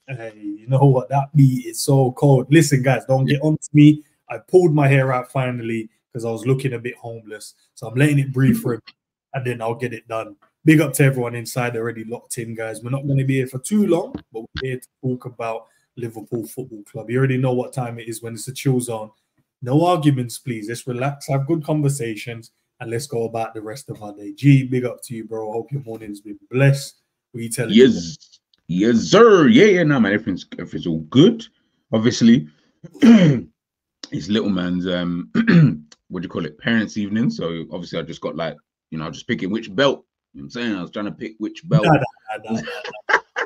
Hey, you know what? That beat is so cold. Listen, guys, don't get on to me. I pulled my hair out finally because I was looking a bit homeless. So I'm letting it breathe for a bit, and then I'll get it done. Big up to everyone inside already locked in, guys. We're not going to be here for too long, but we're here to talk about Liverpool Football Club. You already know what time it is when it's a chill zone. No arguments, please. Let's relax, have good conversations, and let's go about the rest of our day. G, big up to you, bro. I hope your morning's been blessed. What are you telling me? Yes, sir. Yeah, no, man. Everything's all good. Obviously, it's little man's what do you call it? Parents' evening. So obviously, I just got like, you know, just picking which belt. You know what I'm saying? I was trying to pick which belt.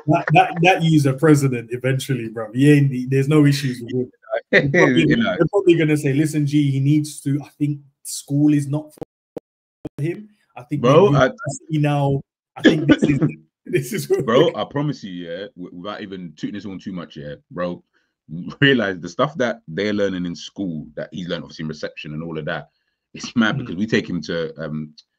That use a president eventually, bro. There's no issues with him. They're probably gonna say, listen, G, he needs to. I think school is not for him. I think, bro, I think this is bro. I promise you, yeah, without even tooting this on too much, yeah, bro. Realize the stuff that they're learning in school, that he's learned obviously in reception and all of that. It's mad because we take him to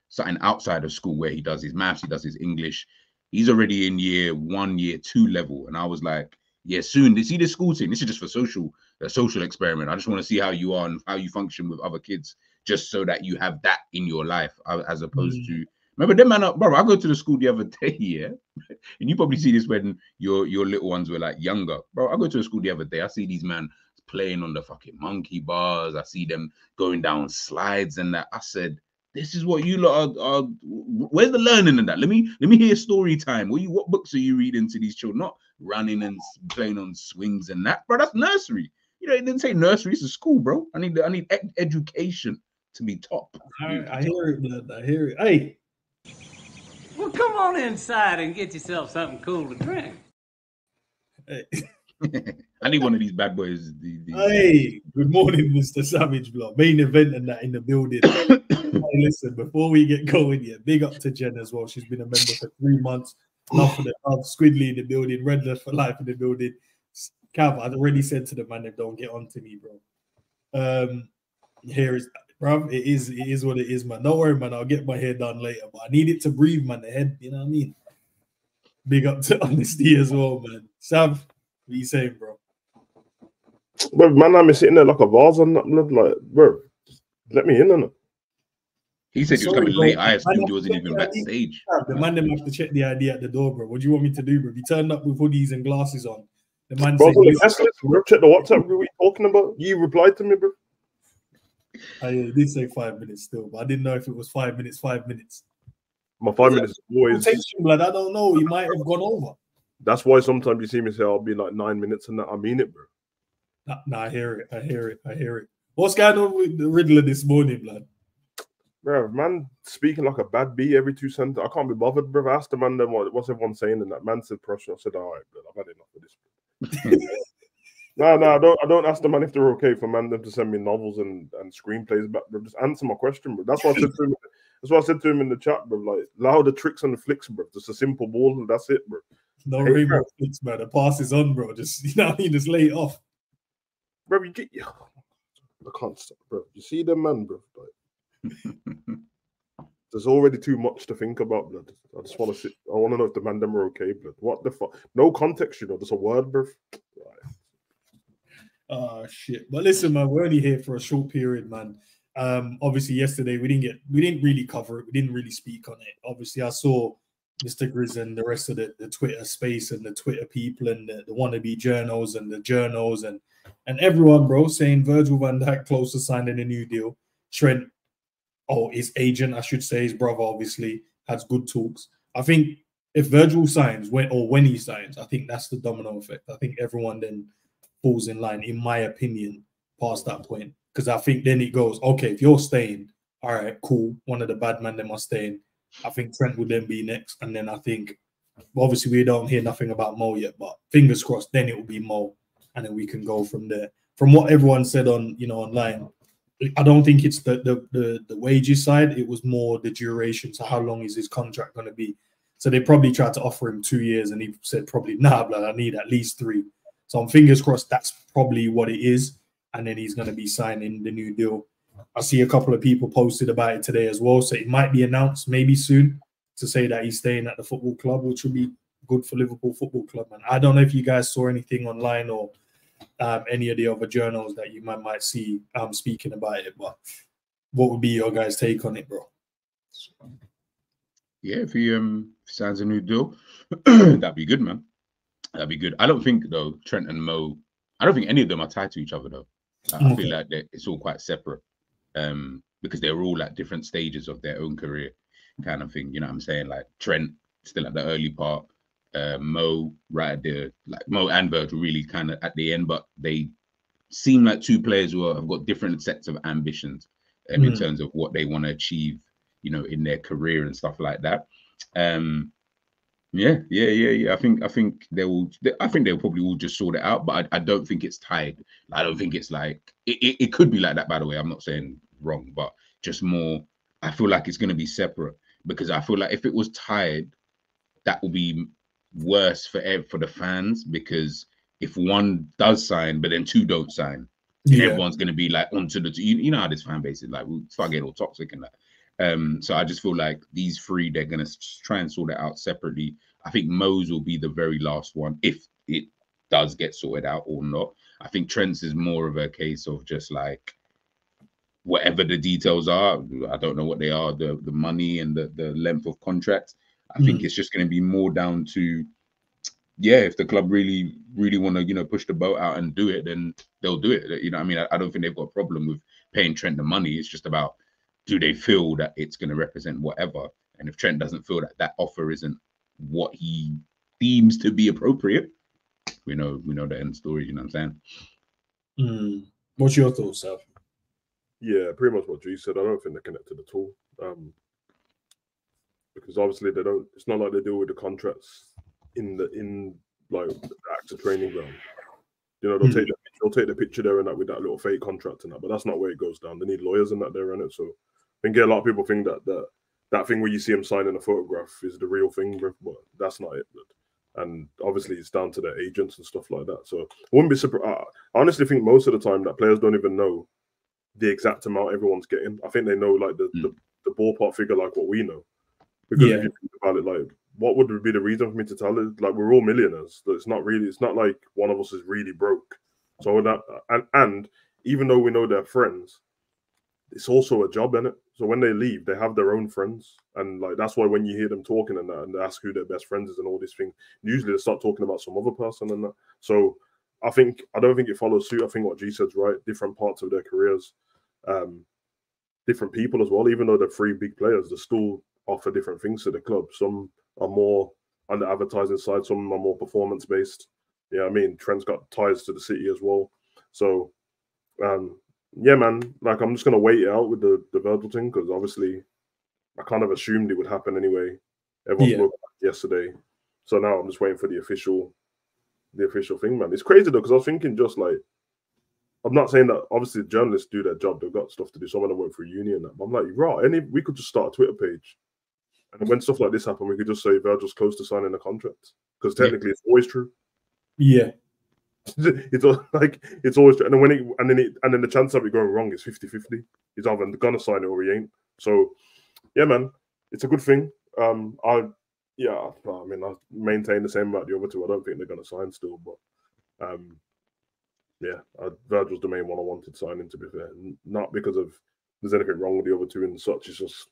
something outside of school where he does his maths, he does his English. He's already in year 1, year 2 level, and I was like, yeah, soon. See this school thing. This is just for a social experiment. I just want to see how you are and how you function with other kids, just so that you have that in your life, as opposed to. Remember them man, bro. I go to the school the other day, yeah, and you probably see this when your little ones were like younger, bro. I go to the school the other day. I see these man playing on the fucking monkey bars. I see them going down slides and that. I said, this is what you lot are. Where's the learning in that? Let me hear story time. What books are you reading to these children? Not running and playing on swings and that, bro. That's nursery. You know, it didn't say nursery. It's a school, bro. I need education to be top. I hear it, man. I hear it. Hey. Well, come on inside and get yourself something cool to drink. Hey. I need one of these bad boys. Hey, good morning, Mr. Savage Block. Main event and that in the building. Hey, listen, before we get going, yeah, big up to Jen as well. She's been a member for 3 months. Love for the love. Squidly in the building. Redler for life in the building. Cav, I'd already said to the man that don't get on to me, bro. Here is, bro. It is what it is, man. Don't worry, man. I'll get my hair done later, but I need it to breathe, man. The head, you know what I mean? Big up to honesty as well, man. Sav, what are you saying, bro? But man, I'm sitting there like a vase on that blood, like, bro, just let me in on it. He said he was coming late. I assumed he wasn't even backstage. The man them have to check the ID at the door, bro. What do you want me to do, bro? If you turned up with hoodies and glasses on, the man bro, said, check the WhatsApp, bro. What are you talking about? You replied to me, bro. I did say 5 minutes still, but I didn't know if it was 5 minutes, 5 minutes. My 5 minutes always. Like, I don't know. He might have gone over. That's why sometimes you see me say I'll be like 9 minutes and that. I mean it, bro. Nah, I hear it. I hear it. I hear it. What's going on with the Riddler this morning, blood? Bro, man, speaking like a bad bee every 2 sentences. I can't be bothered, bro. I asked the man then what's everyone saying, and that man said pressure. I said, all right, bro, I've had enough of this. No, I don't ask the man if they're okay for man them to send me novels and screenplays back, bro. Just answer my question, bro. That's what I said to him. That's what I said to him in the chat, bro. Like, allow the tricks and the flicks, bro. Just a simple ball, and that's it, bro. No rainbow flicks, man. The pass is on, bro. Just, you know what I mean? Just lay it off. Bro, I can't stop, bro. You see them, man, bro. Like, there's already too much to think about, blood. I just want to sit. I want to know if the man them are okay, blood. What the fuck? No context, you know. There's a word, bro. Right. Oh shit! But listen, man, we're only here for a short period, man. Obviously, yesterday we didn't really cover it. We didn't really speak on it. Obviously, I saw Mr. Grizz and the rest of the Twitter space and the Twitter people and the wannabe journals and the journals and everyone, bro, saying Virgil van Dijk close to signing a new deal. Trent, his agent, I should say, his brother, obviously, has good talks. I think if Virgil signs, when he signs, I think that's the domino effect. I think everyone then falls in line, in my opinion, past that point. Because I think then it goes, okay, if you're staying, all right, cool. One of the bad men them are staying. I think Trent will then be next. And then I think, obviously, we don't hear nothing about Mo yet, but fingers crossed, then it will be Mo. And then we can go from there. From what everyone said on, online, I don't think it's the wages side. It was more the duration. So how long is his contract going to be? So they probably tried to offer him 2 years, and he said probably, nah, blood, I need at least 3. So I'm fingers crossed that's probably what it is. And then he's going to be signing the new deal. I see a couple of people posted about it today as well. So it might be announced maybe soon to say that he's staying at the football club, which would be good for Liverpool Football Club, man. I don't know if you guys saw anything online or any of the other journals that you might see speaking about it, but what would be your guys' take on it, bro? Yeah, if he signs a new deal, that'd be good, man. That'd be good. I don't think though Trent and Mo, I don't think any of them are tied to each other though. I feel like it's all quite separate, because they're all at different stages of their own career, kind of thing. You know what I'm saying? Like Trent still at the early part, Mo right at the Mo and Virgil really kind of at the end, but they seem like two players who have got different sets of ambitions in terms of what they want to achieve, you know, in their career and stuff like that. Yeah. I think they will. I think they'll probably all just sort it out, but I don't think it's tied. I don't think it's like it could be like that. By the way, I'm not saying wrong, but just more. I feel like it's going to be separate because I feel like if it was tied, that will be worse for the fans, because if one does sign but then two don't sign, everyone's going to be like onto the you know how this fan base is like, we'll start getting all toxic and that. So I just feel like these three, they're going to try and sort it out separately. I think Mo's will be the very last one if it does get sorted out or not. I think Trent's is more of a case of just like whatever the details are. I don't know what they are, the money and the length of contracts. I think it's just going to be more down to, yeah, if the club really want to, you know, push the boat out and do it, then they'll do it. You know what I mean? I don't think they've got a problem with paying Trent the money. It's just about, do they feel that it's going to represent whatever? And if Trent doesn't feel that that offer isn't what he deems to be appropriate, we know the end story. You know what I'm saying? What's your thoughts, Sal? Yeah, pretty much what G said. I don't think they're connected at all, because obviously they don't. It's not like they deal with the contracts in like the actual training ground. You know, they'll take the picture there and that with that little fake contract and that, but that's not where it goes down. They need lawyers and that there in it. So I think a lot of people think that thing where you see him signing a photograph is the real thing, but that's not it. And obviously it's down to their agents and stuff like that. So I wouldn't be surprised. I honestly think most of the time that players don't even know the exact amount everyone's getting. I think they know like the ballpark figure, like what we know. Because if you think about it, like, what would be the reason for me to tell it? Like, we're all millionaires. It's not like one of us is really broke. So that and even though we know they're friends, it's also a job, innit? So when they leave, they have their own friends, and like that's why when you hear them talking and that, and they ask who their best friends is and all these things, usually they start talking about some other person and that. So I don't think it follows suit. I think what G said's right. Different parts of their careers, different people as well. Even though they're three big players, they still offer different things to the club. Some are more on the advertising side, some are more performance based. Yeah, I mean, Trent's got ties to the city as well. So yeah, man, like I'm just gonna wait it out with the Virgil thing, because obviously I kind of assumed it would happen anyway. Everyone spoke about it yesterday. So now I'm just waiting for the official thing, man. It's crazy though, because I was thinking just like, I'm not saying that obviously journalists do their job, they've got stuff to do. Some of them work for a union and that. But I'm like, right, we could just start a Twitter page. And when stuff like this happen, we could just say Virgil's close to signing a contract. Because technically it's always true. Yeah. It's always true. And then the chance of it going wrong is 50-50. He's either gonna sign it or he ain't. So yeah, man, it's a good thing. I maintain the same about the other two. I don't think they're gonna sign still, but Virgil's the main one I wanted signing, to be fair. Not because of there's anything wrong with the other two and such. It's just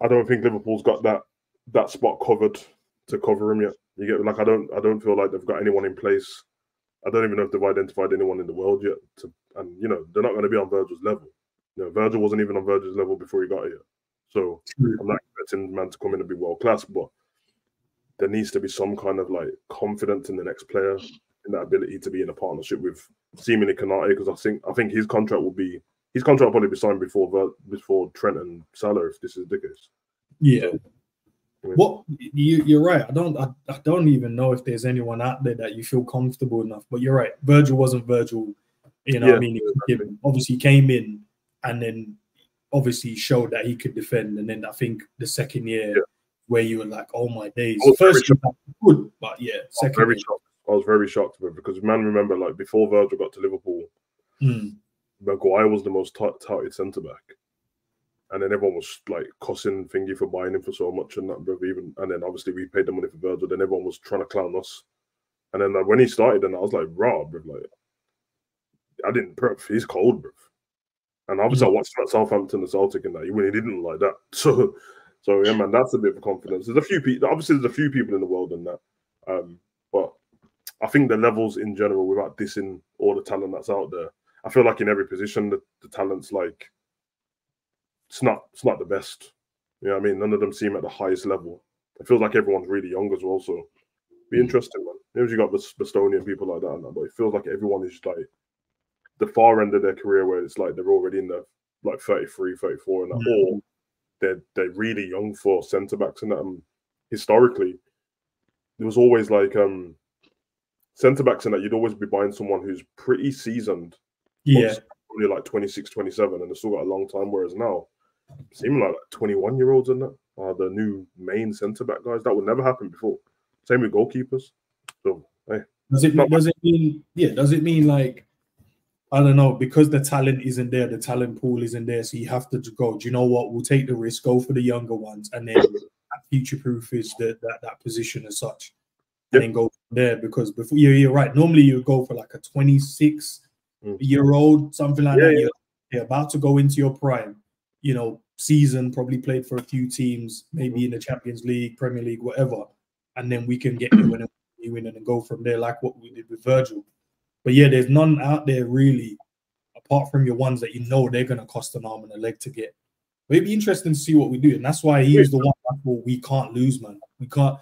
I don't think Liverpool's got that spot covered to cover him yet. You get like I don't feel like they've got anyone in place. I don't even know if they've identified anyone in the world yet. And you know, they're not going to be on Virgil's level. You know, Virgil wasn't even on Virgil's level before he got here. So I'm not expecting the man to come in and be world class, but there needs to be some kind of like confidence in the next player, in that ability to be in a partnership with seemingly Konate, because I think his contract will probably be signed before Trent and Salah, if this is the case. Yeah. What you're right. I don't even know if there's anyone out there that you feel comfortable enough. But you're right. Virgil wasn't Virgil. You know, I mean, he came in and then obviously showed that he could defend. And then I think the second year where you were like, oh my days. First year good, but yeah, second year. I was very shocked with it, because man, remember like before Virgil got to Liverpool, Maguire was the most touted centre back. And then everyone was like cussing Thingy for buying him for so much and that, bro. Even and then obviously we paid the money for Virgil. Then everyone was trying to clown us. And then like, when he started, and I was like, "Raw, bro." Like, I didn't, bro. He's cold, bro. And obviously I watched that Southampton and Celtic and that. He really didn't like that. So yeah, man, that's a bit of confidence. There's a few people. Obviously, there's a few people in the world in that. But I think the levels in general, without dissing all the talent that's out there, I feel like in every position, the talent's like. It's not the best. You know what I mean? None of them seem at the highest level. It feels like everyone's really young as well. So be interesting, man. Maybe you got Bostonian people like that, and that, but it feels like everyone is like the far end of their career where it's like they're already in the like 33, 34 and that, or they're really young for centre backs and that. Historically, there was always like centre backs and that you'd always be buying someone who's pretty seasoned. Yeah. Only like 26, 27, and they've still got a long time. Whereas now, seeming like 21-year-olds in that are the new main centre back guys. That would never happen before. Same with goalkeepers. So hey, does it mean like, I don't know, because the talent isn't there, the talent pool isn't there, so you have to go, do you know what, we'll take the risk, go for the younger ones, and then future proof is that position as such, and then go from there. Because before you're right, normally you go for like a 26-year-old, something like that. You're about to go into your prime, you know, season, probably played for a few teams, maybe in the Champions League, Premier League, whatever, and then we can get you in and go from there, like what we did with Virgil. But yeah, there's none out there really, apart from your ones that you know they're going to cost an arm and a leg to get. But it'd be interesting to see what we do. And that's why he was the one we can't lose, man. We can't,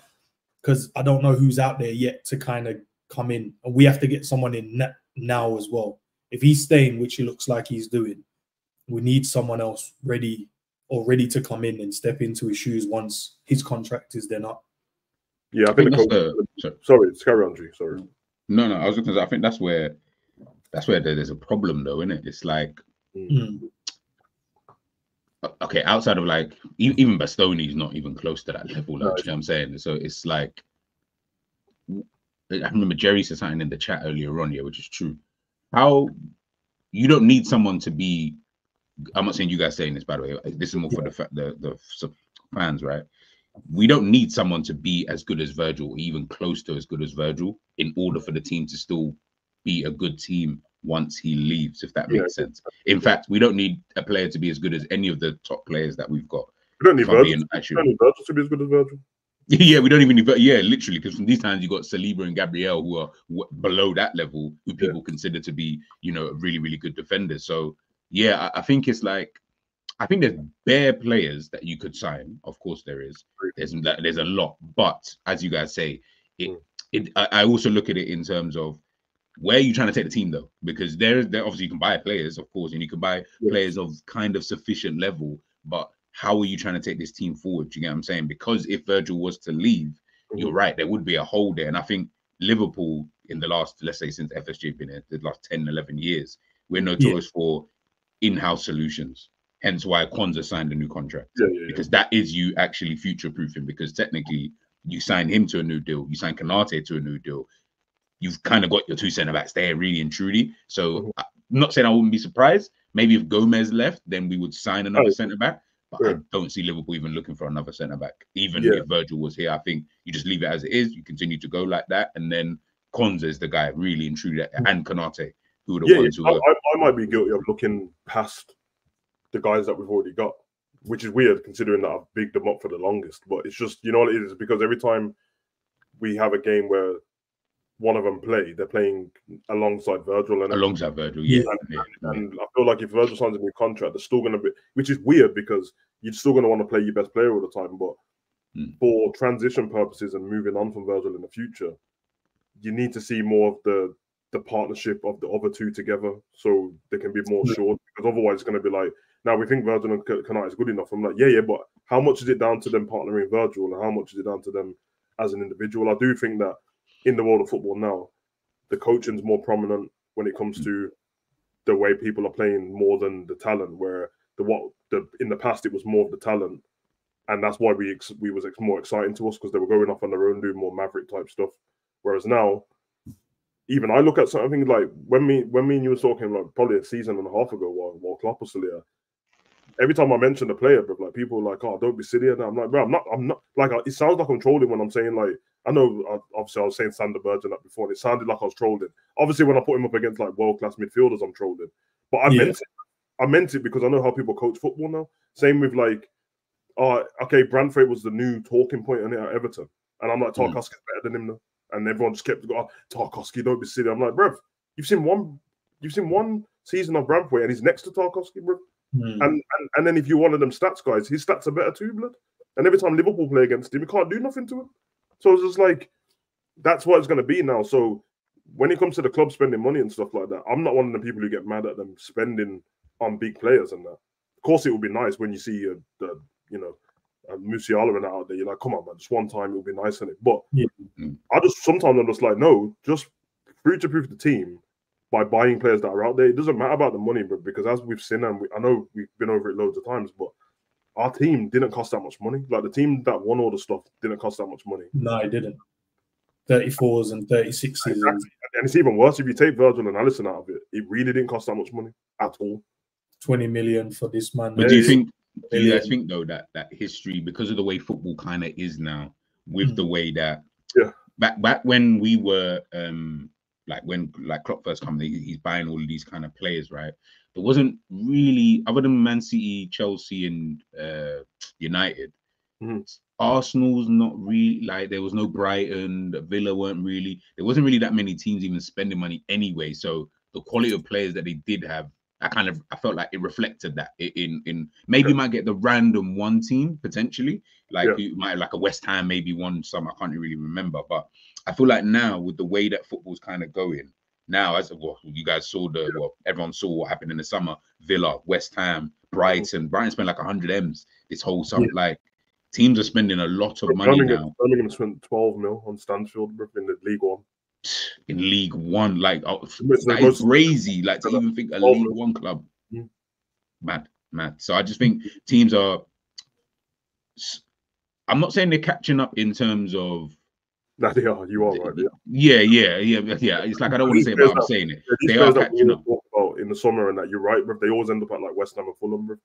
because I don't know who's out there yet to kind of come in. And we have to get someone in now as well. If he's staying, which he looks like he's doing, we need someone else ready to come in and step into his shoes once his contract is then up. Yeah, I think sorry, carry on, G. Sorry. No, I was going to say, I think that's where there's a problem, though, isn't it? It's like, okay, outside of like, even Bastoni's not even close to that level, like, you know what I'm saying? So it's like, I remember Jerry said something in the chat earlier on, which is true. How you don't need someone to be, I'm not saying you guys saying this, by the way, this is more for the fans, right? We don't need someone to be as good as Virgil, or even close to as good as Virgil, in order for the team to still be a good team once he leaves, if that makes sense. In fact, we don't need a player to be as good as any of the top players that we've got. We don't need Virgil to be as good as Virgil. Yeah, we don't even need, literally, because from these times you got Saliba and Gabriel who are below that level, who people consider to be, you know, really, really good defenders. So yeah, I think it's like, I think there's bare players that you could sign. Of course, there is. There's a lot, but as you guys say, I also look at it in terms of where are you trying to take the team, though? Because there obviously you can buy players, of course, and you can buy players of kind of sufficient level, but how are you trying to take this team forward? Do you get what I'm saying? Because if Virgil was to leave, you're right, there would be a hole there. And I think Liverpool in the last, let's say since FSG have been here, the last 10, 11 years, we're notorious for in-house solutions. Hence why Kwanzaa signed a new contract. Because that is you actually future-proofing, because technically you sign him to a new deal, you sign Konate to a new deal. You've kind of got your two centre-backs there, really and truly. So I'm not saying I wouldn't be surprised. Maybe if Gomez left, then we would sign another centre-back. But I don't see Liverpool even looking for another centre-back. Even if Virgil was here, I think you just leave it as it is. You continue to go like that. And then Kwanzaa is the guy, really and truly, and Konate, who are the ones who I might be guilty of looking past the guys that we've already got, which is weird considering that I've bigged them up for the longest. But it's just, you know what it is? Because every time we have a game where one of them they're playing alongside Virgil. And I feel like if Virgil signs a new contract, they're still going to be, which is weird because you're still going to want to play your best player all the time. But for transition purposes and moving on from Virgil in the future, you need to see more of the partnership of the other two together so they can be more sure. Because otherwise it's going to be like, now we think Virgil and Konate is good enough. I'm like, but how much is it down to them partnering Virgil and how much is it down to them as an individual? I do think that in the world of football now, the coaching's more prominent when it comes to the way people are playing more than the talent. Where in the past it was more of the talent, and that's why we was more exciting to us because they were going off on their own, doing more maverick type stuff. Whereas now, even I look at something like when me and you were talking like probably a season and a half ago while Klopp was still here, every time I mention the player, bro, like people are like, oh, don't be silly. And I'm like, bro, I'm not like, it sounds like I'm trolling when I'm saying like, I know, obviously I was saying Sander Berge and that before, and it sounded like I was trolling. Obviously, when I put him up against like world-class midfielders, I'm trolling. But I meant it. I meant it because I know how people coach football now. Same with like, okay, Branthwaite was the new talking point on it at Everton. And I'm like, Tarkowski's better than him now. And everyone just kept going, Tarkowski, don't be silly. I'm like, bruv, you've seen one season of Branthwaite and he's next to Tarkowski, bruv. And then if you're one of them stats guys, his stats are better too, blood. And every time Liverpool play against him, he can't do nothing to him. So it's just like, that's what it's going to be now. So when it comes to the club spending money and stuff like that, I'm not one of the people who get mad at them spending on big players and that. Of course, it would be nice when you see Musiala and that out there. You're like, come on, man, just one time, it would be nice, isn't it? But sometimes I'm just like, no, just future-proof the team by buying players that are out there. It doesn't matter about the money, bro, because as we've seen, and I know we've been over it loads of times, but our team didn't cost that much money. Like the team that won all the stuff didn't cost that much money. No, it didn't. 34s and 36s. Exactly. And it's even worse if you take Virgil and Alisson out of it. It really didn't cost that much money at all. 20 million for this man. But do you guys think though that history, because of the way football kind of is now, with the way that back when we were when Klopp first came, he's buying all of these kind of players, right? There wasn't really, other than Man City, Chelsea, and United, Arsenal's not really, like, there was no Brighton, Villa weren't really, there wasn't really that many teams even spending money anyway. So the quality of players that they did have, I felt like it reflected that in maybe you might get the random one team potentially, like you might like a West Ham maybe won some, I can't really remember, but I feel like now with the way that football's kind of going now, as well, you guys saw everyone saw what happened in the summer. Villa, West Ham, Brighton spent like 100 M's this whole summer. Like teams are spending a lot of money now. Birmingham spent 12 mil on Stansfield in the League One. In League One, like that is crazy. Like to even think a League One club, mad. So I just think teams are. I'm not saying they're catching up in terms of. No, they are. You are right. Yeah. It's like I don't want to say it, but I'm saying it. They are catching up. In the summer and that, you're right, bro. They always end up at like West Ham and Fulham, bro.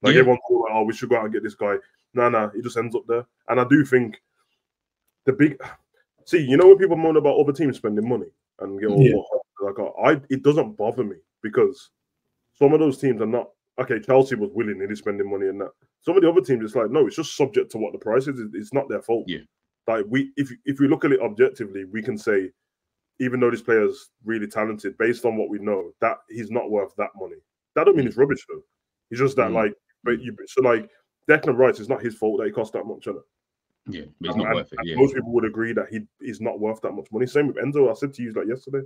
Like everyone thought, like, oh, we should go out and get this guy. No, he just ends up there. And I do think the big. See, you know when people moan about other teams spending money and get all like, it doesn't bother me because some of those teams are not. Okay, Chelsea was willingly spending money in that. Some of the other teams, it's like, no, it's just subject to what the price is. It's not their fault. Yeah. Like if we look at it objectively, we can say, even though this player's really talented, based on what we know, that he's not worth that money. That don't mean it's rubbish though. It's just that like, so like Declan Rice, it's not his fault that he cost that much, is it? Yeah, but it's not worth it. Yeah. Most people would agree that he's not worth that much money. Same with Enzo. I said to you like yesterday,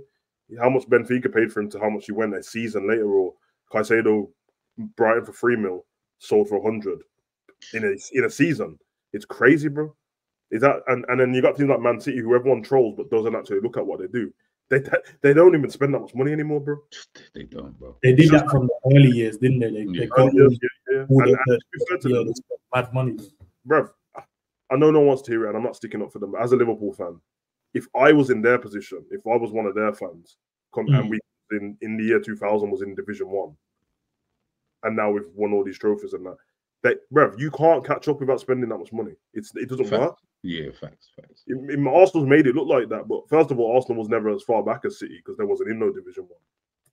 how much Benfica paid for him to how much he went a season later, or Caicedo, Brighton for 3 mil, sold for 100 in a season. It's crazy, bro. Is that and then you got teams like Man City who everyone trolls but doesn't actually look at what they do. They don't even spend that much money anymore, bro. They don't, bro. They did that from the early years, didn't they? They got mad money, bro. I know no one wants to hear it, and I'm not sticking up for them. But as a Liverpool fan, if I was in their position, if I was one of their fans, and we in the year 2000 was in Division 1, and now we've won all these trophies and that, bruv, you can't catch up without spending that much money. It doesn't work. Yeah, facts. Arsenal's made it look like that, but first of all, Arsenal was never as far back as City because there wasn't in no Division 1.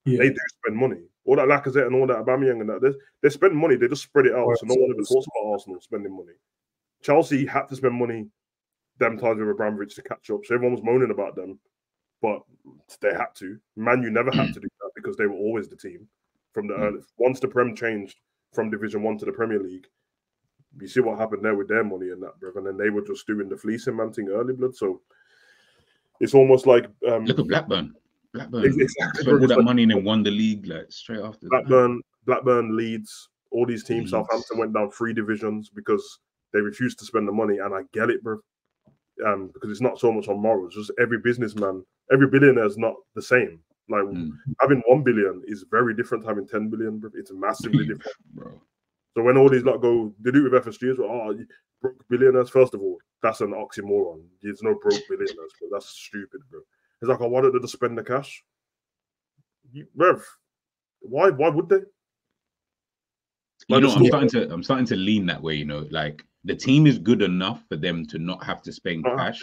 Yeah. They do spend money. All that Lacazette and all that Aubameyang and that, they spend money. They just spread it out, so no one ever talks about Arsenal spending money. Chelsea had to spend money them times with Abramovich to catch up, so everyone was moaning about them, but they had to. Man, you never had to do that because they were always the team from the early. Once the Prem changed from Division 1 to the Premier League, you see what happened there with their money and that, bro. And then they were just doing the fleecing man thing early, blood. So it's almost like look at Blackburn. Spent all that money and then won the league like straight after. Blackburn, Leeds, all these teams. Southampton went down 3 divisions because they refused to spend the money, and I get it, bro. Because it's not so much on morals. Just every businessman, every billionaire is not the same. Like having 1 billion is very different to having 10 billion, bro. It's massively different, bro. So when all these lot go, they do it with FSG as well. Oh, broke billionaires. First of all, that's an oxymoron. There's no broke billionaires, bro. That's stupid, bro. It's like, why don't they just spend the cash? Bro, why would they? You know, I'm starting to lean that way. You know, like the team is good enough for them to not have to spend cash.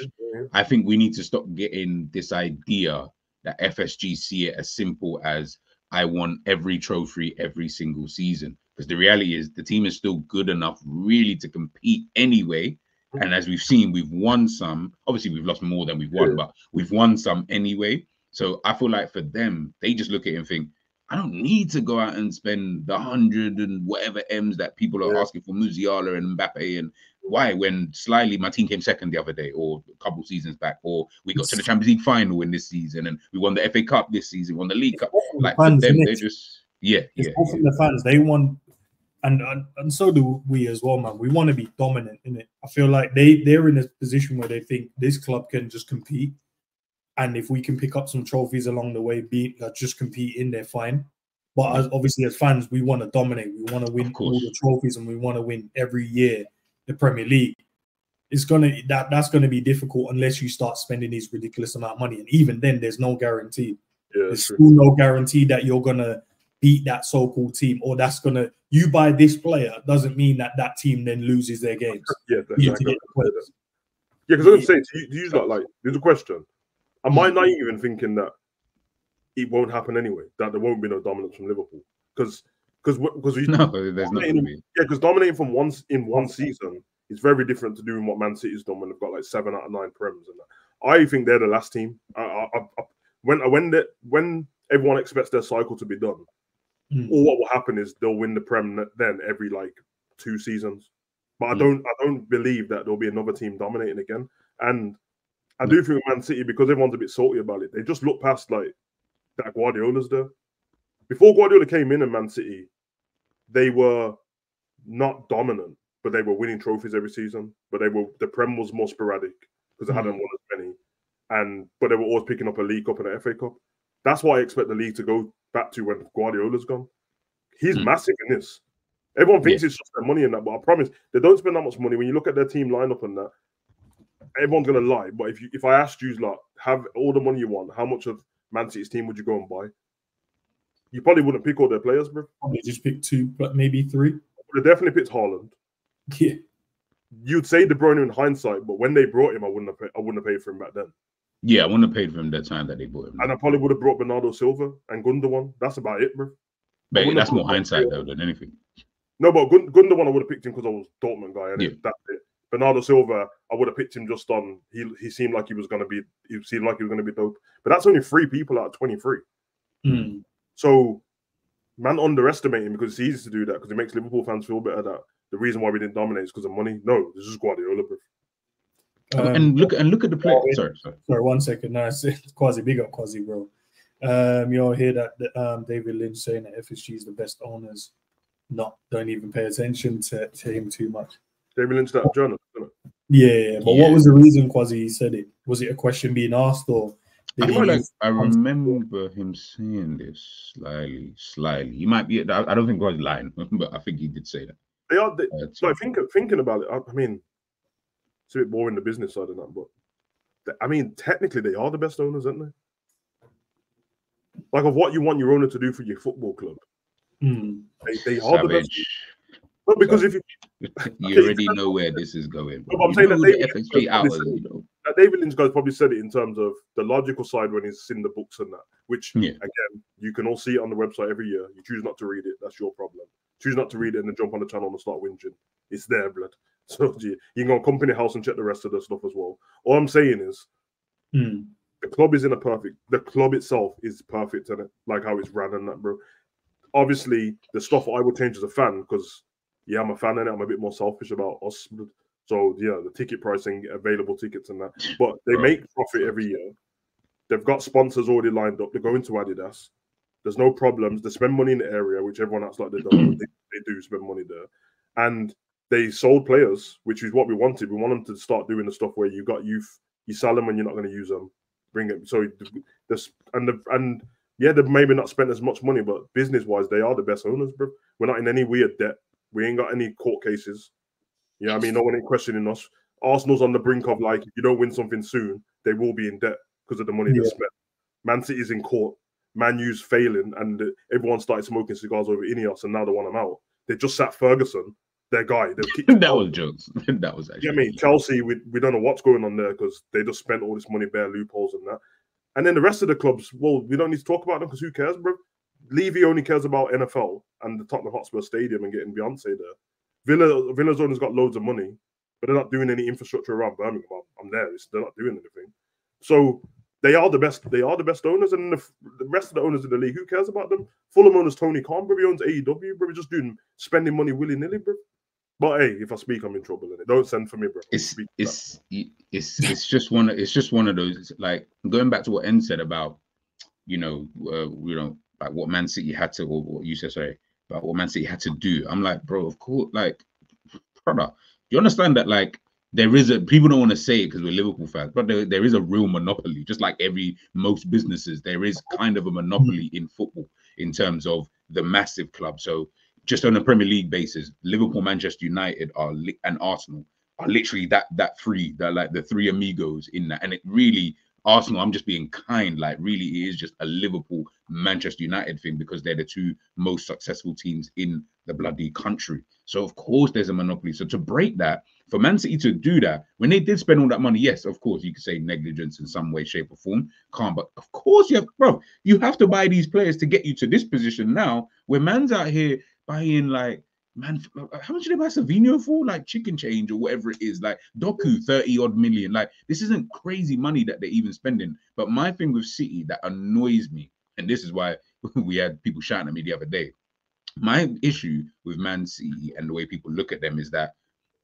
I think we need to stop getting this idea that FSG see it as simple as I want every trophy every single season. Because the reality is the team is still good enough really to compete anyway. And as we've seen, we've won some. Obviously, we've lost more than we've won, but we've won some anyway. So I feel like for them, they just look at it and think, I don't need to go out and spend the 100 and whatever M's that people are asking for Musiala and Mbappe. And why? When slyly my team came second the other day, or a couple seasons back, or we got to the Champions League final in this season, and we won the FA Cup this season, won the League Cup. Like for them, they're just it's all from the fans. They want, and so do we as well, man. We want to be dominant in it. I feel like they're in a position where they think this club can just compete. And if we can pick up some trophies along the way, just compete in there, fine. But obviously, as fans, we want to dominate. We want to win all the trophies, and we want to win every year the Premier League. It's that's gonna be difficult unless you start spending these ridiculous amount of money. And even then, there's no guarantee. There's still no guarantee that you're gonna beat that so-called team, or you buy this player doesn't mean that team then loses their games. Because I'm saying to you, like there's a question. Am I naive in thinking that it won't happen anyway? That there won't be no dominance from Liverpool? Because there's not going to be. Yeah, because dominating from one season is very different to doing what Man City's done when they've got like 7 out of 9 Prems. And that. I think they're the last team. When everyone expects their cycle to be done, all what will happen is they'll win the Prem then every like 2 seasons. But I don't believe that there'll be another team dominating again. And I do think Man City, because everyone's a bit salty about it, they just look past like that Guardiola's there. Before Guardiola came in Man City, they were not dominant, but they were winning trophies every season. But the Prem was more sporadic because they hadn't won as many, but they were always picking up a League Cup and an FA Cup. That's why I expect the league to go back to when Guardiola's gone. He's massive in this. Everyone thinks it's just their money in that, but I promise they don't spend that much money. When you look at their team lineup and that, everyone's gonna lie. But if I asked you, like, have all the money you want, how much of Man City's team would you go and buy? You probably wouldn't pick all their players, bro. Probably just pick 2, but maybe 3. They definitely picked Haaland. Yeah. You'd say De Bruyne in hindsight, but when they brought him, I wouldn't have paid for him back then. Yeah, I wouldn't have paid for him that time that they brought him. And I probably would have brought Bernardo Silva and Gundogan. That's about it, bro. But that's more hindsight though than anything. No, but Gundogan I would have picked him because I was Dortmund guy. And that's it. Bernardo Silva, I would have picked him just on. He seemed like he was gonna be. He seemed like he was gonna be dope. But that's only 3 people out of 23. So, man, underestimate him because it's easy to do that because it makes Liverpool fans feel better that the reason why we didn't dominate is because of money. No, this is Guardiola, bro. And look at the play. Sorry, 1 second. No, it's Quasi. Big up, Quasi, bro. You'll hear that David Lynch saying that FSG is the best owners. Don't even pay attention to him too much. David Lynch, that journalist, isn't it? Yeah. But what was the reason Quasi said it? Was it a question being asked, or I remember him saying this slyly. He might be. I don't think Quasi's lying, but I think he did say that. They are. So thinking about it, I mean, it's a bit boring the business side of that, but I mean, technically they are the best owners, aren't they? Like of what you want your owner to do for your football club. They are the best. No, because if you already know where this is going. No, I'm saying that David Lynch guys probably said it in terms of the logical side when he's seen the books and that, which again, you can all see it on the website every year. You choose not to read it, that's your problem. Choose not to read it and then jump on the channel and start whinging. It's there, blood. So you can go on Company House and check the rest of the stuff as well. All I'm saying is the club is the club itself is perfect in it, like how it's ran and that, bro. Obviously, the stuff I would change as a fan, because I'm a fan in it, I'm a bit more selfish about us. So the ticket pricing, available tickets and that. But they make profit every year. They've got sponsors already lined up. They're going to Adidas. There's no problems. They spend money in the area, which everyone acts like they don't. They do spend money there. And they sold players, which is what we wanted. We want them to start doing the stuff where you got youth, you sell them when you're not going to use them. Bring it. So they've maybe not spent as much money, but business-wise, they are the best owners, bro. We're not in any weird debt. We ain't got any court cases. You know what I mean? No one ain't questioning us. Arsenal's on the brink of, like, if you don't win something soon, they will be in debt because of the money they spent. Man City's in court. Man U's failing, and everyone started smoking cigars over Ineos, and now they want them out. they just sat Ferguson, their guy. That was jokes. That was actually. Yeah, I mean, Chelsea, we don't know what's going on there because they just spent all this money, bare loopholes and that. And then the rest of the clubs, well, we don't need to talk about them because who cares, bro? Levy only cares about NFL and the Tottenham Hotspur Stadium and getting Beyonce there. Villa's only got loads of money, but they're not doing any infrastructure around Birmingham. I'm there. They're not doing anything. So they are the best. They are the best owners, and the rest of the owners in the league, who cares about them? Fulham owns Tony Khan, bro. He owns AEW, bro. We're just spending money willy nilly, bro. But hey, if I speak, I'm in trouble. And don't send for me, bro. It's just one of those, like, going back to what En said about like what Man City had to, or what you said, sorry, about what Man City had to do. I'm like, bro, of course, like, brother, you understand that, like, there is people don't want to say it because we're Liverpool fans, but there is a real monopoly, just like most businesses. There is kind of a monopoly in football in terms of the massive club. So just on a Premier League basis, Liverpool, Manchester United and Arsenal are literally that three, like the three amigos in that. And it really, Arsenal, I'm just being kind, like, really it is just a Liverpool, Manchester United thing because they're the two most successful teams in the bloody country. So of course there's a monopoly. So to break that, for Man City to do that, when they did spend all that money, yes, of course, you could say negligence in some way, shape, or form. Can't, but of course you have to buy these players to get you to this position now, where man's out here buying, like, man, how much did they buy Savinho for? Like chicken change or whatever it is. Like Doku, 30-odd million. Like, this isn't crazy money that they're even spending. But my thing with City that annoys me, and this is why we had people shouting at me the other day, my issue with Man City and the way people look at them is that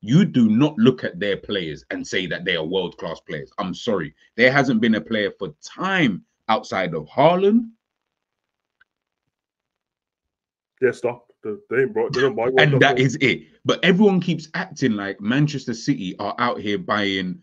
you do not look at their players and say that they are world-class players. I'm sorry. There hasn't been a player for time outside of Haaland. Yeah, stop. They don't buy. And that is it. But everyone keeps acting like Manchester City are out here buying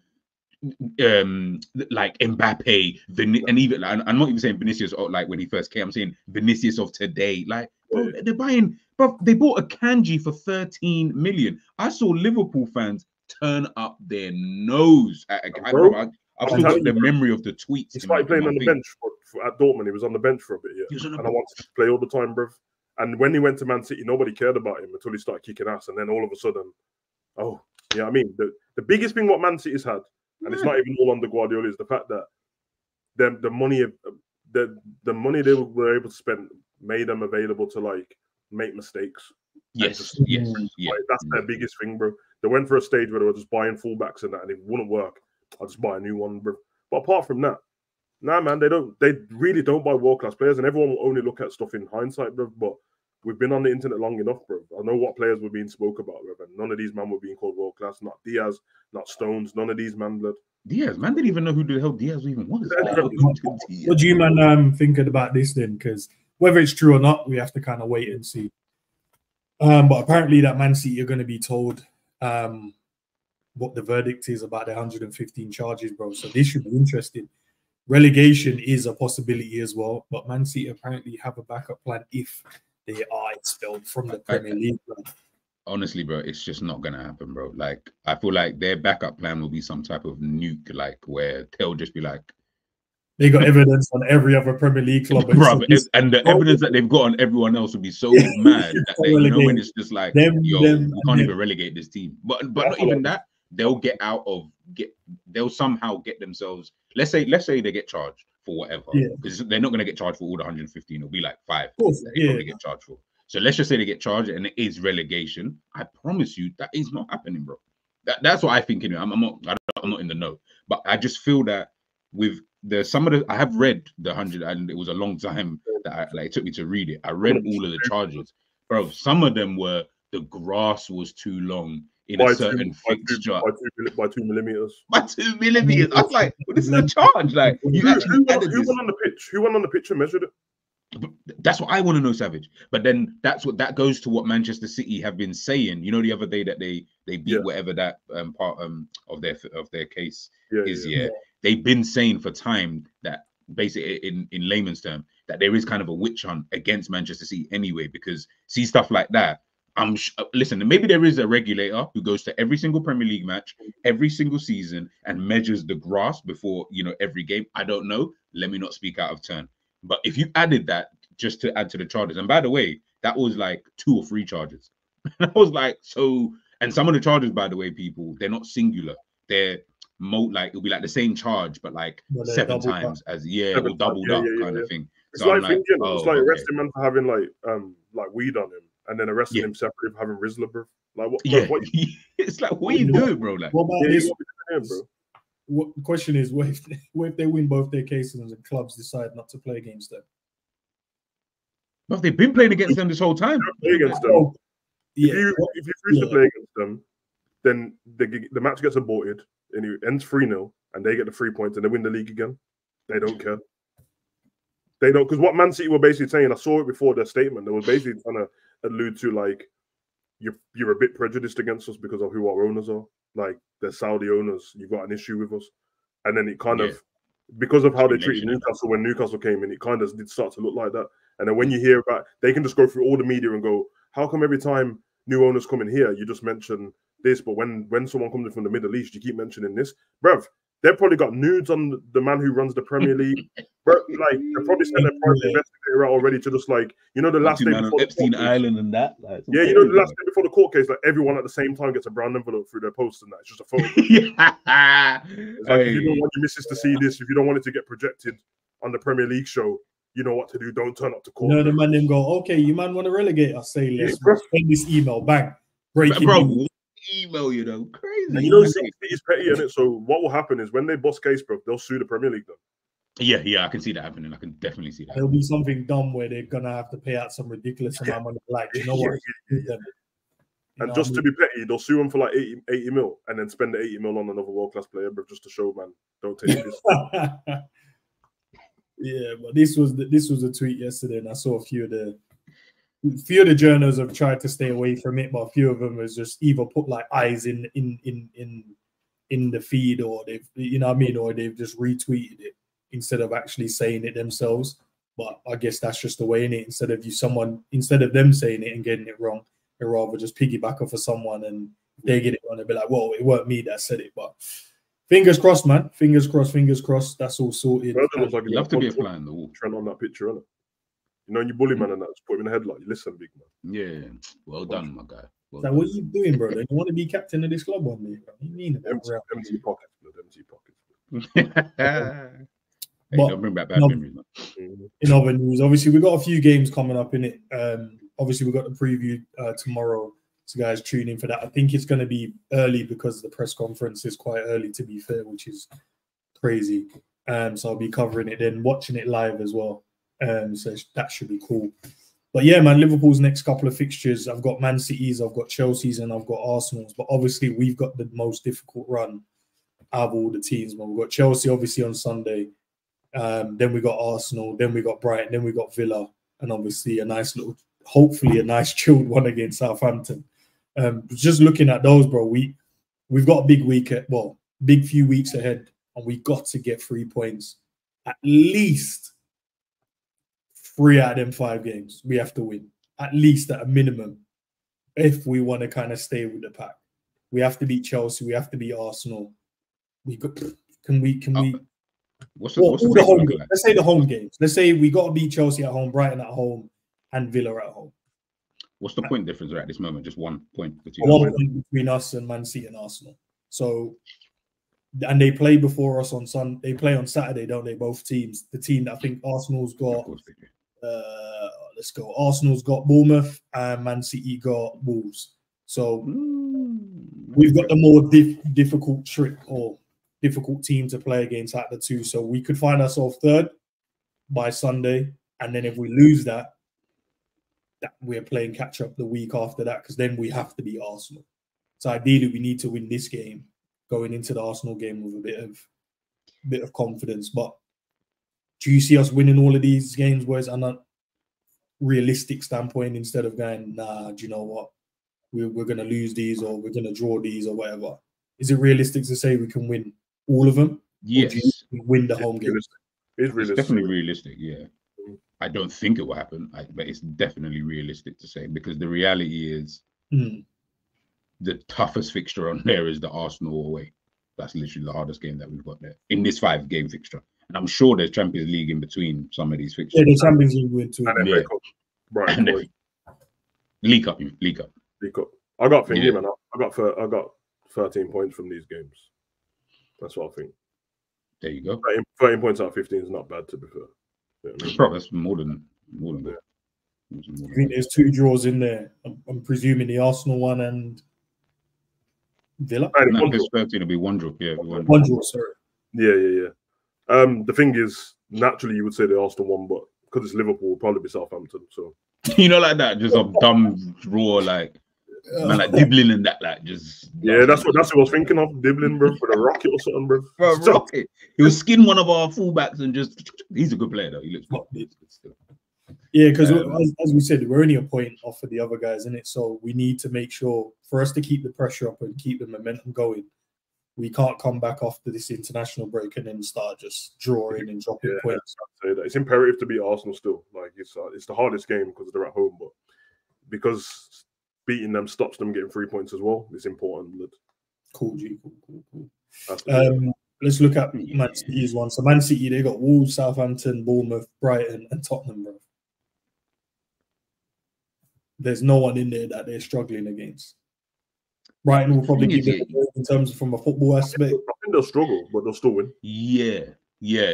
like Mbappe, and even, I'm not even saying Vinicius, or like when he first came, I'm saying Vinicius of today. Like, bro, they're buying, bro, they bought a Kanji for 13 million. I saw Liverpool fans turn up their nose at I've still got the memory of the tweets. He started playing on the bench at Dortmund. He was on the bench for a bit, yeah. And I wanted to play all the time, bro. And when he went to Man City, nobody cared about him until he started kicking ass. And then all of a sudden, oh, yeah, I mean, the biggest thing what Man City's had, and it's not even all under Guardiola, is the fact that the money they were able to spend made them available to, like, make mistakes. Yes. That's their biggest thing, bro. They went for a stage where they were just buying fullbacks and that, and it wouldn't work. I'll just buy a new one, bro. But apart from that, nah, man, they really don't buy world-class players, and everyone will only look at stuff in hindsight, bro. But we've been on the internet long enough, bro. I know what players were being spoke about, bro. And none of these men were being called world-class. Not Diaz, not Stones, none of these man, blood. Diaz, man, didn't even know who the hell Diaz even was. What do you, man, thinking about this then? Because whether it's true or not, we have to kind of wait and see. But apparently that Man City are going to be told what the verdict is about the 115 charges, bro. So this should be interesting. Relegation is a possibility as well, but Man City apparently have a backup plan if they are expelled from the Premier League. Honestly, bro, it's just not gonna happen, bro. Like, I feel like their backup plan will be some type of nuke, like, where they'll just be like, they got evidence on every other Premier League club, and the evidence that they've got on everyone else will be so mad that they, you know, when it's just like, we can't even relegate this team. But not even that, they'll they'll somehow get themselves. Let's say they get charged for whatever, because they're not gonna get charged for all the 115. It'll be like 5 that they probably get charged for. So let's just say they get charged and it is relegation. I promise you that is not happening, bro. That's what I think. I'm not in the know, but I just feel that with I have read the 100, and it was a long time that it took me to read it. I read all of the charges, bro. Some of them were the grass was too long in a certain fixture by 2 millimeters. By 2 millimeters. I was like, well, this is a charge. Like, who went on the pitch? Who went on the pitch and measured it? That's what I want to know, Savage. But then that goes to what Manchester City have been saying. You know, the other day that they beat whatever that part of their case is. They've been saying for time that basically in layman's term that there is kind of a witch hunt against Manchester City anyway, because see stuff like that. Listen, maybe there is a regulator who goes to every single Premier League match, every single season, and measures the grass before, you know, every game. I don't know. Let me not speak out of turn. But if you added that just to add to the charges, and by the way, that was like 2 or 3 charges. And I was like, so, and some of the charges, by the way, people, they're not singular. They're like, it'll be like the same charge, but like 7 times as, or doubled up kind of thing. It's So like I'm like, thinking, oh, it's like okay. arresting man for having like weed on him, and then arresting him separately for having Rizla, bro. Like what? Yeah, what it's like, what are you doing, bro? Like, what about this? Bro. What the question is, what if they win both their cases and the clubs decide not to play against them? But they've been playing against them this whole time. Play against them. Oh, If you choose to play against them, then the match gets aborted and it ends 3-0, and they get the 3 points and they win the league again. They don't care. They don't, because what Man City were basically saying, I saw it before their statement. They were basically trying to allude to like you're a bit prejudiced against us because of who our owners are. Like they're Saudi owners, you've got an issue with us. And then it kind of, because of how they treated Newcastle when Newcastle came in, it kind of did start to look like that. And then when you hear about, they can just go through all the media and go, how come every time new owners come in here, you just mention this, but when someone comes in from the Middle East, you keep mentioning this? Bruv, they've probably got nudes on the man who runs the Premier League. But like, they probably sent their private investigator out already to just like, you know, the last day before Epstein Island and that. Like, yeah, you know, the last day before the court case, like everyone at the same time gets a brown envelope through their post and that. It's just a photo. It's like, if you don't want your missus to see this, if you don't want it to get projected on the Premier League show, you know what to do. Don't turn up to court. You know, the man then go, okay, you man want to relegate us? Say, let's send this email, bang, breaking news. Email, you know, crazy. And you know, it's petty, isn't it? So what will happen is when they bust case, bro, they'll sue the Premier League, though. Yeah, I can see that happening. I can definitely see that. There'll be something dumb where they're gonna have to pay out some ridiculous amount of money. Like, you know what? And just to be petty, they'll sue them for like 80 mil and then spend the 80 mil on another world-class player, bro, just to show, man, don't take this. Yeah, but this was a tweet yesterday, and I saw a few of the journals have tried to stay away from it, but a few of them has just either put like eyes in the feed, or they've, you know what I mean, or they've just retweeted it instead of actually saying it themselves. But I guess that's just the way in it. Instead of them saying it and getting it wrong, they rather just piggyback off of someone, and they get it wrong and be like, "Well, it weren't me that said it." But fingers crossed, man. Fingers crossed. That's all sorted. Like you have to be a fly on the wall. Trend on that picture, innit? You know, you bully man and that, just put him in the headlock. You listen, big man. Yeah, well done, my guy. Well what are you doing, bro? You want to be captain of this club one day, bro? What do you mean? Empty pockets, blood. Empty pockets. Hey, don't bring back bad memories, man. In other news, obviously we got a few games coming up in it. Obviously we got the preview tomorrow, so guys tune in for that. I think it's going to be early because the press conference is quite early, to be fair, which is crazy. So I'll be covering it then, watching it live as well. So that should be cool. But yeah, man, Liverpool's next couple of fixtures, I've got Man City's, I've got Chelsea's, and I've got Arsenal's. But obviously we've got the most difficult run out of all the teams. We've got Chelsea obviously on Sunday. Then we got Arsenal, then we got Brighton, then we got Villa, and obviously hopefully a nice chilled one against Southampton. Just looking at those, bro, we've got a big few weeks ahead, and we got to get 3 points, at least 3 out of them 5 games. We have to win, at least at a minimum, if we want to kind of stay with the pack. We have to beat Chelsea, we have to beat Arsenal. Can we? What's the home games? Let's say the home games. Let's say we got to beat Chelsea at home, Brighton at home, and Villa at home. What's the point difference at this moment? Just 1 point between us and Man City and Arsenal. So, and they play before us on Sunday. They play on Saturday, don't they? Both teams. The team that I think Arsenal's got. Let's go. Arsenal's got Bournemouth and Man City got Wolves. So we've got the more difficult trick or difficult team to play against out of the two. So we could find ourselves third by Sunday. And then if we lose that we're playing catch up the week after that, because then we have to beat Arsenal. So ideally we need to win this game going into the Arsenal game with a bit of confidence. But do you see us winning all of these games where it's on a realistic standpoint, instead of going, nah, do you know what? We're going to lose these, or we're going to draw these, or whatever. Is it realistic to say we can win all of them? Yes. Or do you win the home game? It's definitely realistic, yeah. I don't think it will happen, but it's definitely realistic to say, because the reality is the toughest fixture on there is the Arsenal away. That's literally the hardest game that we've got there in this 5-game fixture. And I'm sure there's Champions League in between some of these fixtures. Yeah, the Champions League win too. And then League Cup. League Cup. League Cup. I got thinking, Yeah. man. I got 13 points from these games. That's what I think. There you go. 13 points out of 15 is not bad, to be fair. You know what I mean? Bro, that's more than good. I think there's 2 draws in there. I'm presuming the Arsenal one and Villa. No, his 13 will be 1 draw. Yeah, 1 draw. Sorry. Yeah. The thing is, naturally, you would say the Arsenal one, but because it's Liverpool, it'll probably be Southampton. So you know, like that, just a dumb draw, like man, like Dibbling and that, like just. Yeah, that's what I was thinking of. Dibbling, bro, for the Rocket or something, bro. Rocket. He was skin one of our fullbacks and just. He's a good player though. He looks good. Yeah, because as we said, we're only a point off of the other guys, isn't it? So we need to make sure, for us to keep the pressure up and keep the momentum going, we can't come back after this international break and then start just drawing and dropping points. I'd say that. It's imperative to beat Arsenal still. Like it's the hardest game because they're at home, but because beating them stops them getting 3 points as well, it's important. Cool, G. Cool. Let's look at Man City's one. So Man City, they got Wolves, Southampton, Bournemouth, Brighton, and Tottenham, bro. There's no one in there that they're struggling against. Brighton will probably give it in terms of from a football aspect. I think they'll struggle, but they'll still win. Yeah.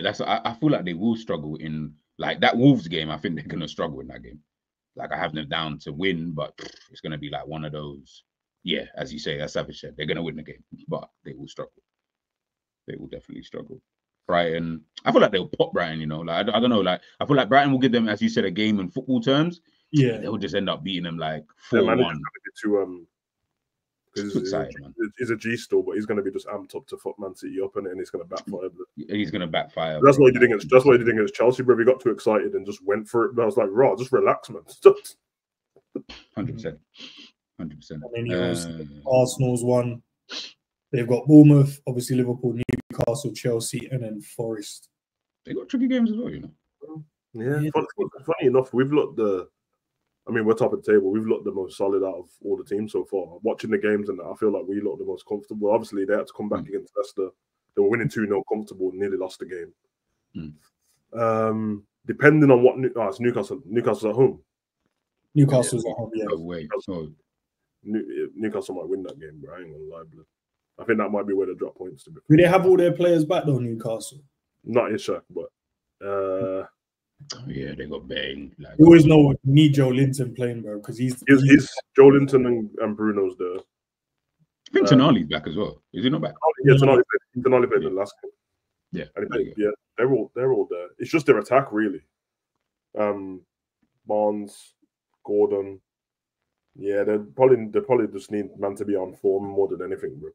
That's. I feel like they will struggle in like that Wolves game. I think they're gonna struggle in that game. Like I have them down to win, but it's gonna be like one of those. Yeah, as you say, as Savage said, they're gonna win the game, but they will struggle. They will definitely struggle. Brighton, I feel like they'll pop Brighton. You know, like I don't know. Like I feel like Brighton will give them, as you said, a game in football terms. Yeah, they'll just end up beating them like 4-1. He's a G still, but he's going to be just amped up to fuck Man City up, and he's going to backfire. He's going to backfire. That's what he did against Chelsea, bro. He got too excited and just went for it. But I was like, "Raw, just relax, man." 100%. And then Arsenal's one. They've got Bournemouth, obviously Liverpool, Newcastle, Chelsea, and then Forest. They got tricky games as well, you know. Yeah. Funny enough, we've looked we're top of the table. We've looked the most solid out of all the teams so far. Watching the games and I feel like we look the most comfortable. Obviously, they had to come back against Leicester. They were winning 2-0 comfortable and nearly lost the game. Depending on what it's Newcastle. Newcastle's at home. Newcastle's at home, yeah. Wait. Newcastle might win that game, bro. I ain't gonna lie, blood. I think that might be where they drop points to be. Do they have all their players back though, Newcastle? Not Ishak, but yeah, they got banged. Like, you always know we need Joe Linton playing, bro, because he's Joe Linton and Bruno's there. I think Tonali's back as well. Is he not back? Yeah, Tonali played the last game. Yeah, they're all there. It's just their attack, really. Barnes, Gordon. Yeah, they probably just need man to be on form more than anything, bro.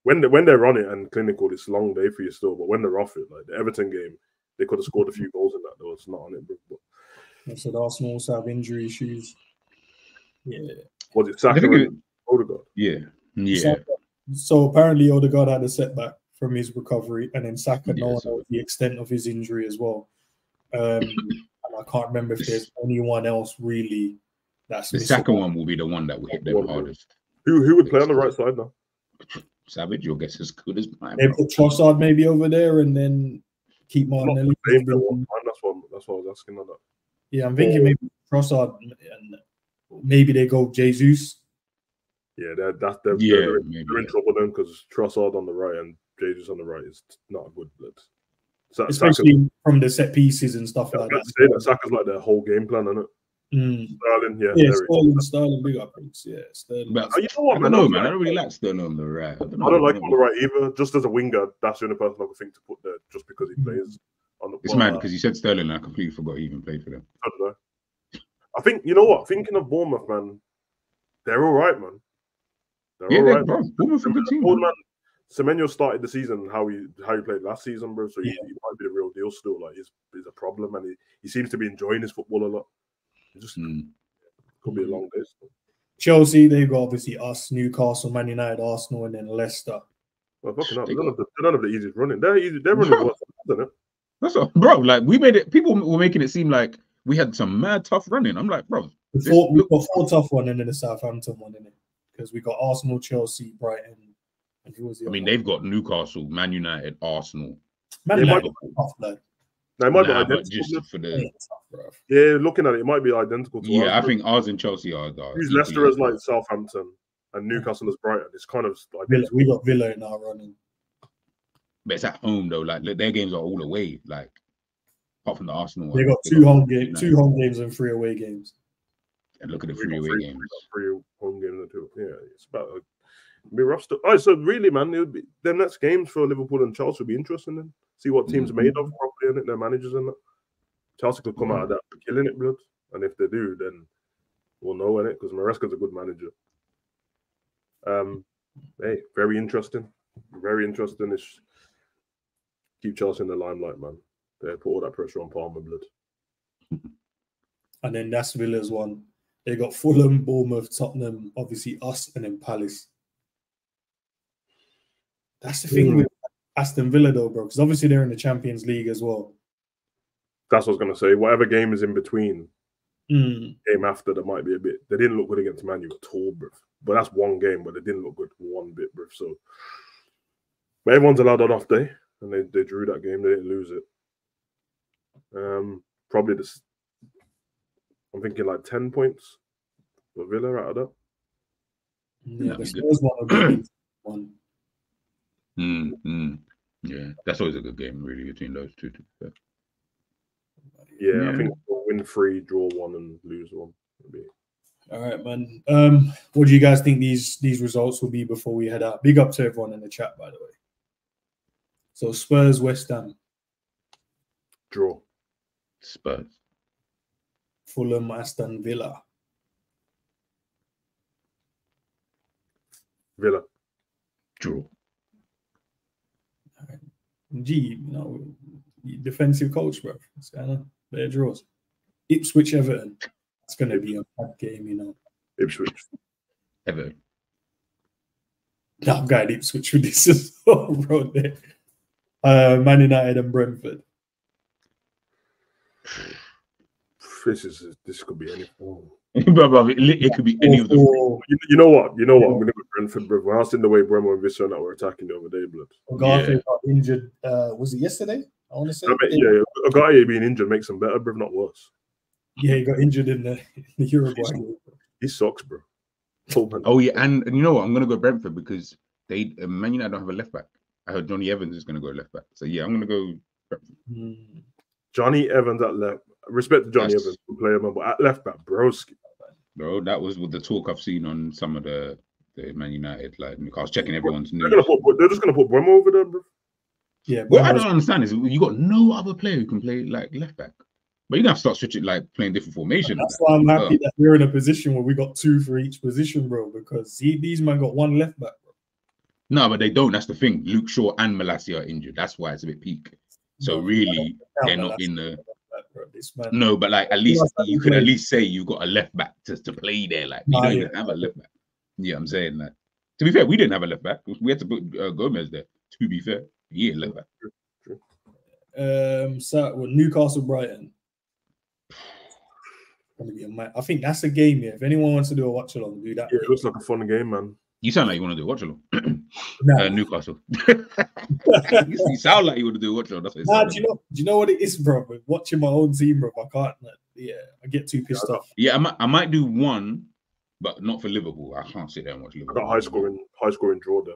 When they're on it and clinical, it's a long day for you still. But when they're off it, like the Everton game, they could have scored a few goals in that, though. It's not on it, bro. I said Arsenal also have injury issues. Yeah. Was it Saka and Odegaard? Yeah. So apparently Odegaard had a setback from his recovery, and then Saka knows the extent of his injury as well. And I can't remember if there's anyone else really that's the second one will be the one that will hit them hardest. Who would play on the right side now? Savage, your guess as good as mine. They put Trossard maybe over there and then keep Martinelli. That's what I was asking on that. Yeah, I'm thinking maybe Trossard and maybe they go Jesus. Yeah, they're in trouble then because Trossard on the right and Jesus on the right is not a good blood. Especially from the set pieces and stuff like that. Saka's like their whole game plan, isn't it? Sterling, big up, Sterling. But you know what, I don't know, man. I don't really like Sterling on the right. I don't like him on the right either. Just as a winger, that's the only person I could think to put there, just because he plays on the. It's mad because you said Sterling, and I completely forgot he even played for them. I don't know. I think you know what. Thinking of Bournemouth, man, they're all right, man. They're all right. Bournemouth's a good team. Semenyo started the season how he played last season, bro. So he might be the real deal still. Like he's a problem, and he seems to be enjoying his football a lot. It just could be a long day. Still. Chelsea, they've got obviously us, Newcastle, Man United, Arsenal, and then Leicester. Well, fucking hell, none of the easiest running. They're running worse, isn't it? That's all, bro. Like we made it. People were making it seem like we had some mad tough running. I'm like, bro, we've got 4 tough one and then the Southampton one in it because we got Arsenal, Chelsea, Brighton. And who was the other they've got Newcastle, Man United, Arsenal. Man United tough, they might be just for the bro. Yeah, looking at it, it might be identical to Yeah, ours. I think ours and Chelsea are. Use Leicester as like Southampton and Newcastle as Brighton. It's kind of like We got Villa in our running. But it's at home though. Like their games are all away. Like apart from the Arsenal one, They got two home games and 3 away games. And look at the 3 away games. 3 home games and 2. Yeah, it's about be rough stuff. All right, so really, man, it would be them next games for Liverpool and Chelsea would be interesting. Then see what teams made of properly and their managers and that. Chelsea could come out of that killing it, blood. And if they do, then we'll know in it because Maresca's a good manager. Hey, very interesting. Very interesting. It's keep Chelsea in the limelight, man. They put all that pressure on Palmer, blood. And then that's Villa's one. They got Fulham, Bournemouth, Tottenham, obviously us, and then Palace. That's the thing with Aston Villa, though, bro, because obviously they're in the Champions League as well. That's what I was going to say. Whatever game is in between, game after, there might be a bit. They didn't look good against Man U at all, bro. But that's one game, but they didn't look good one bit, bro. So, but everyone's allowed an off day, and they drew that game. They didn't lose it. Probably this. I'm thinking like 10 points for Villa out of that. Yeah, the Spurs one. Yeah, that's always a good game, really, between those two. Yeah, I think we'll win 3, draw 1, and lose 1. Maybe. All right, man. What do you guys think these results will be before we head out? Big up to everyone in the chat, by the way. So Spurs, West Ham. Draw. Spurs. Fulham, Aston Villa. Villa. All Draw. right. G, defensive coach, bro. It's kind of their draws. Ipswich, Everton. It's going to be a bad game, Ipswich. Everton. No, I'm going Ipswich with this as well, bro. Man United and Brentford. This could be anything. It could be any of the three. You know what? I'm going to go Brentford, bro. When I seen the way Bremo and Vissar that were attacking the other day, blood. Garfield got injured. Was it yesterday? I want to say. Agaye being injured makes him better, bro, not worse. Yeah, he got injured in the Uruguay. He sucks, bro. Oh yeah, and you know what? I'm going to go Brentford because Man United don't have a left back. I heard Johnny Evans is going to go left back. So yeah, I'm going to go Brentford. Johnny Evans at left. Respect to Johnny Evans, good player, man, but at left back, broski. Bro, that was with the talk I've seen on some of the Man United. Like, I was checking everyone's news. They're just going to put Bremo over there, bro. Yeah. What I don't understand is you got no other player who can play like left back. But you have to start switching, like playing different formations. That's why I'm happy that we're in a position where we got 2 for each position, bro. Because these men got 1 left back, bro. No, but they don't. That's the thing. Luke Shaw and Malacia are injured. That's why it's a bit peak. So really, they're not in the. No, but like at least you could at least say you got a left back to play there. Like we don't even have a left back. Yeah, I'm saying that. To be fair, we didn't have a left back. We had to put Gomez there. To be fair, he ain't left back. So Newcastle, Brighton. I think that's a game. Yeah, if anyone wants to do a watch along, do that. Yeah, it looks like a fun game, man. You sound like you want to do a watch along. Nah. Newcastle. You sound like you want to do a watch along. That's what do you know what it is, bro? Watching my own team, bro. I can't. I get too pissed off. Yeah, I might do one, but not for Liverpool. I can't sit there and watch Liverpool. I got high scoring draw there.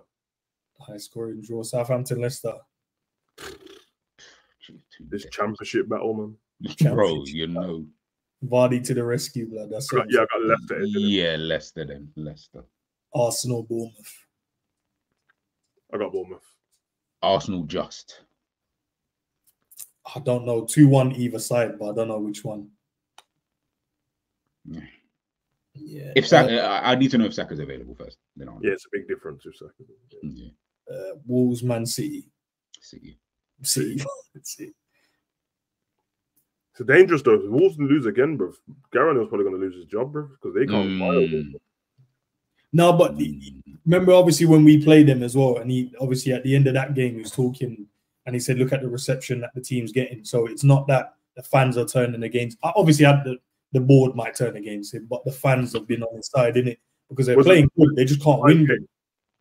High scoring draw. Southampton, Leicester. This championship battle, man. Bro, you know. Vardy to the rescue, blood. That's I got Leicester. Yeah, Leicester then. Leicester. Arsenal, Bournemouth. I got Bournemouth. Arsenal just. I don't know. 2-1 either side, but I don't know which one. Yeah. If Saka, I need to know if Saka's available first. Then yeah, it's a big difference if Saka. Yeah. Wolves, Man City. City. It's dangerous though. If Wolves lose again, bro. Garano's probably going to lose his job, bro, because they can't fire. No, but remember, obviously, when we played them as well, and he obviously at the end of that game, he was talking and he said, look at the reception that the team's getting. So it's not that the fans are turning against. Obviously, the board might turn against him, but the fans have been on his side, innit? Because they're playing good. They just can't win.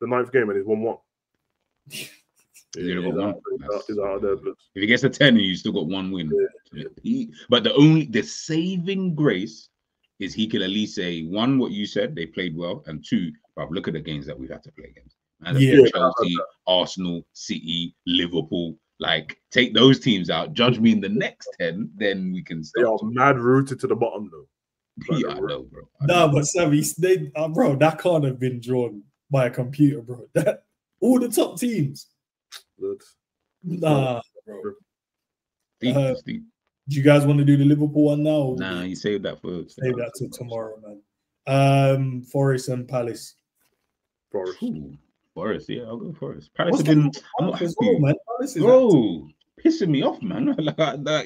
The 9th game and he's 1-1. He's got one. He's out of there, but if he gets a 10 and you still got 1 win, But the saving grace is he can at least say, one, what you said, they played well, and two, but look at the games that we've had to play against. And Chelsea, Arsenal, City, Liverpool. Like, take those teams out, judge me in the next 10, then we can start. They are mad rooted to the bottom, though. Yeah, I know, bro. But Savvy, bro, that can't have been drawn by a computer, bro. That all the top teams. Nah, bro. Deep. Do you guys want to do the Liverpool one now? Nah, you save that for till tomorrow, man. Forest and Palace. Forest, yeah, I'll go Forest. Palace have been, I'm not happy. Man. Bro, pissing me off, man. Like,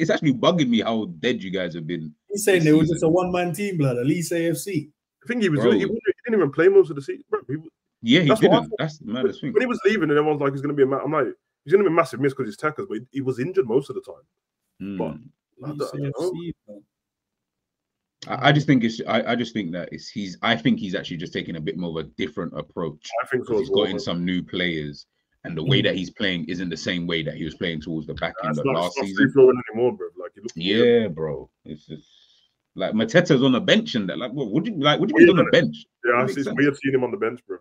it's actually bugging me how dead you guys have been. He's saying they were just a one-man team, blood. At least AFC. I think he didn't even play most of the season. Bro, he didn't. That's the maddest thing. When he was leaving, and everyone's like, he's going to be I'm like, he's going to be a massive miss because he's tackers, but he was injured most of the time. But I just think I think he's actually just taking a bit more of a different approach. I think so. He's got in some new players, and the way that he's playing isn't the same way that he was playing towards the back end of last season. Anymore, bro. Like, bro. It's just like Mateta's on the bench and that. Like, what do you mean on the bench? Yeah, it's weird seeing him on the bench, bro.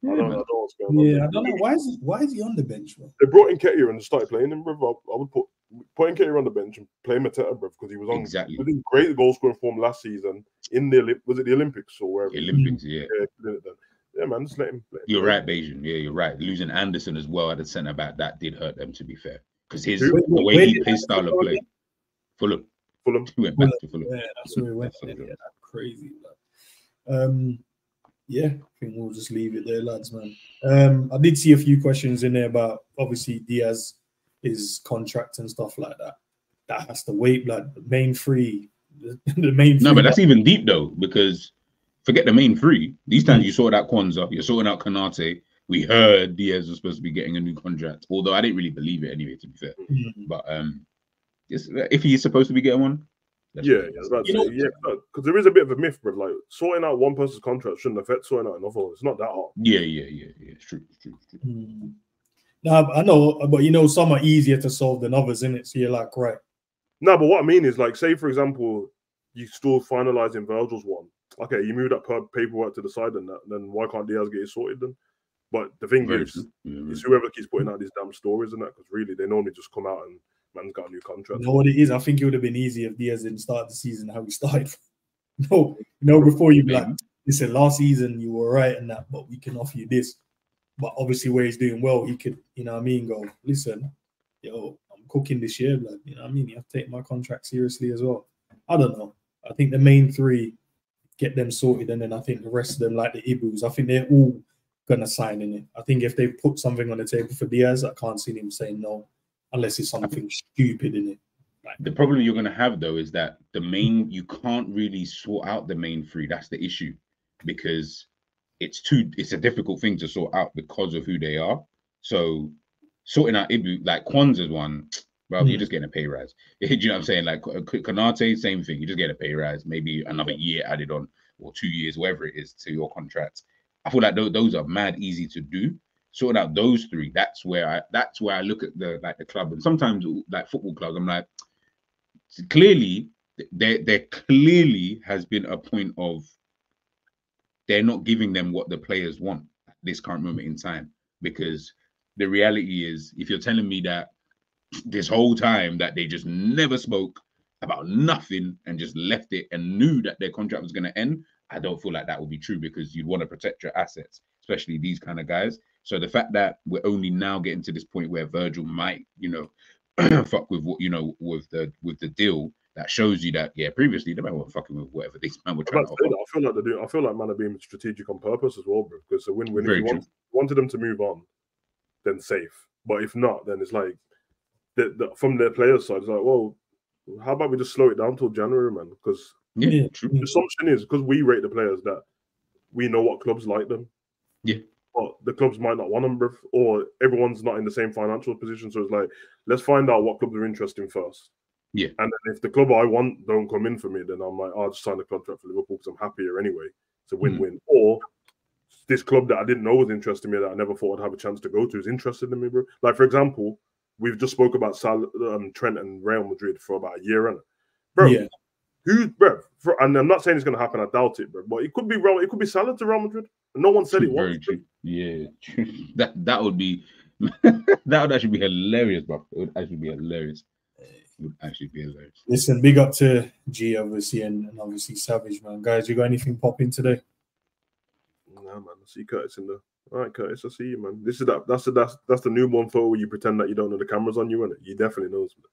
Yeah, I don't know what's going on. Yeah, I don't know why is he on the bench, bro? They brought in Ketia and started playing him, bro. I would put in Ketia on the bench and play Mateta, bro, because he was on great goal scoring form last season in the Olympics or wherever? Olympics, yeah. Yeah, man, just let him play. You're right, Bayesian. Yeah, you're right. Losing Anderson as well at the centre back, that did hurt them, to be fair, because his style of play. Fulham. He went back to Fulham. Yeah, that's where he went. Yeah, that's crazy. Yeah, I think we'll just leave it there, lads, man. I did see a few questions in there about obviously Diaz, his contract and stuff like that. That has to wait, blood. The main three. No, but that's even deep though, because forget the main three. These times you sorted out Kwanzaa, you're sorting out Konate. We heard Diaz was supposed to be getting a new contract, although I didn't really believe it anyway, to be fair. But if he's supposed to be getting one, because there is a bit of a myth, bro. Like sorting out one person's contract shouldn't affect sorting out another one. It's not that hard. Yeah. It's true. No, I know, but some are easier to solve than others, isn't it? So you're like, right. No, but what I mean is, like, say for example, you still finalizing Virgil's one. Okay, you move that paperwork to the side, and then why can't Diaz get it sorted then? But the thing is whoever keeps putting out these damn stories and that, because really they normally just come out and man's got a new contract. You know what it is? I think it would have been easier if Diaz didn't start the season how he started. Before you be like, listen, last season you were right and that, but we can offer you this. But obviously where he's doing well, he could, go, listen, I'm cooking this year, blood. You have to take my contract seriously as well. I don't know. I think the main three, get them sorted, and then I think the rest of them, like the Ibus, I think they're all gonna sign in it. I think if they put something on the table for Diaz, I can't see him saying no, unless it's something stupid in it. The problem you're gonna have though is that you can't really sort out the main three. That's the issue, because it's a difficult thing to sort out because of who they are. So sorting out Ibu, like Kwanzaa's one, bro, you're just getting a pay rise. Do you know what I'm saying? Like Konate, same thing. You just get a pay rise, maybe another year added on, or 2 years, whatever it is, to your contract. I feel like those are mad easy to do. Sorting out those three, that's where I look at the club, and sometimes like football clubs, I'm like, clearly there clearly has been a point of they're not giving them what the players want at this current moment in time, because the reality is, if you're telling me that this whole time that they just never spoke about nothing and just left it and knew that their contract was going to end, I don't feel like that would be true, because you'd want to protect your assets, especially these kind of guys. So the fact that we're only now getting to this point where Virgil might, fuck with what, with the deal, that shows you that, previously they weren't fucking with whatever these man were trying to offer. I feel like they do. I feel like man are being strategic on purpose as well, bro. Because a win-win. If you wanted them to move on, then safe. But if not, then it's like from their players' side, it's like, well, how about we just slow it down till January, man? Because the assumption is, because we rate the players, that we know what clubs like them. Yeah. But the clubs might not want them, bro, or everyone's not in the same financial position. So it's like, let's find out what clubs are interested in first. Yeah. And then if the club I want don't come in for me, then I'm like, I'll just sign a contract for Liverpool because I'm happier anyway. It's a win-win. Or this club that I didn't know was interested in me, that I never thought I'd have a chance to go to, is interested in me, bro. Like, for example, we've just spoke about Trent and Real Madrid for about a year, and bro, and I'm not saying it's going to happen. I doubt it, bro. But it could be It could be Salah to Real Madrid. And no one said it was. Yeah, that would be that would actually be hilarious, bro. It would actually be hilarious. Listen, big up to G, obviously, and obviously Savage, man. Guys, you got anything popping today? Nah, man. I see Curtis in the. All right, Curtis, I see you, man. This is that's the newborn photo where you pretend that you don't know the camera's on you, innit? You definitely knows, man.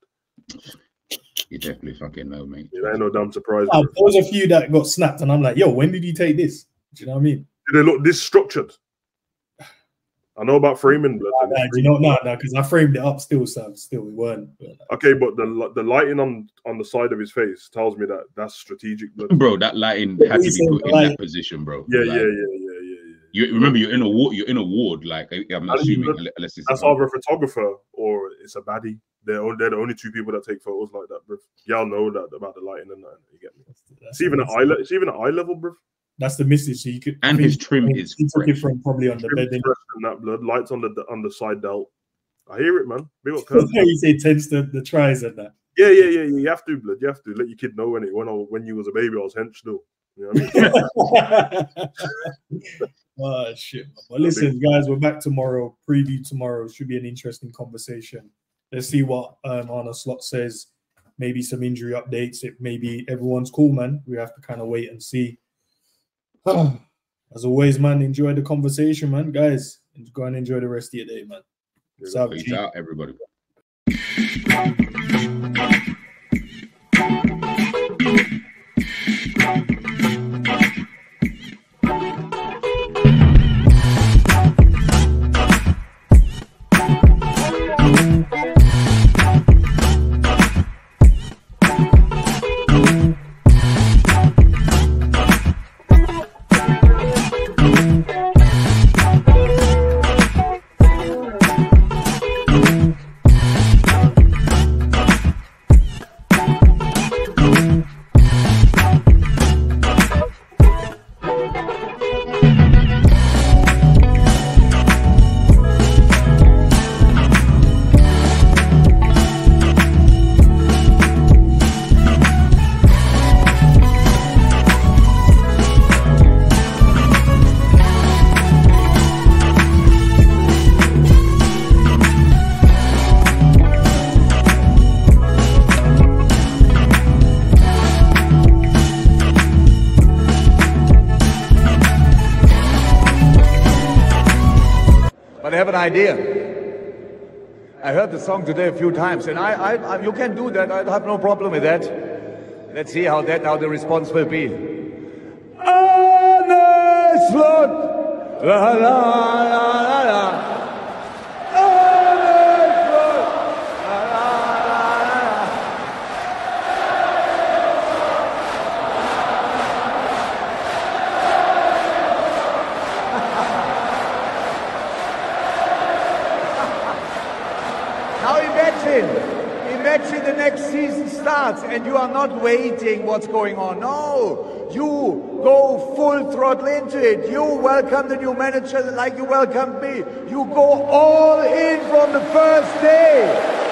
You definitely fucking know, mate. It ain't no damn surprise. There was a few that got snapped, and I'm like, yo, when did you take this? Do you know what I mean? Did they look this structured? I know about framing, blood. Because I framed it up still, so still we weren't. Okay, but the lighting on the side of his face tells me that that's strategic, blood. Bro, that lighting had to be put in that position, bro. Yeah. You remember you're in a ward. You're in a ward. Like I'm assuming, unless it's that's either a photographer or it's a baddie. They're the only two people that take photos like that, bro. Y'all know that about the lighting and that. You get me? It's even at eye level, bro. That's the message. So you could, and his trim is different, probably on the bed. And that blood lights on the side delt. I hear it, man. Big up, you say tends to the tries and that. Yeah. You have to, blood. You have to let your kid know when you was a baby, I was hench still. You know what I mean? Oh shit! But listen, guys, we're back tomorrow. Preview tomorrow should be an interesting conversation. Let's see what Arne Slot says. Maybe some injury updates. Maybe everyone's cool, man. We have to kind of wait and see. As always, man, enjoy the conversation, man. Guys, go and enjoy the rest of your day, man. Peace out, everybody. Idea. I heard the song today a few times, and I you can do that. I have no problem with that. Let's see how the response will be. Arne Slot, la la la la. Imagine the next season starts and you are not waiting what's going on. No, you go full throttle into it. You welcome the new manager like you welcomed me. You go all in from the first day.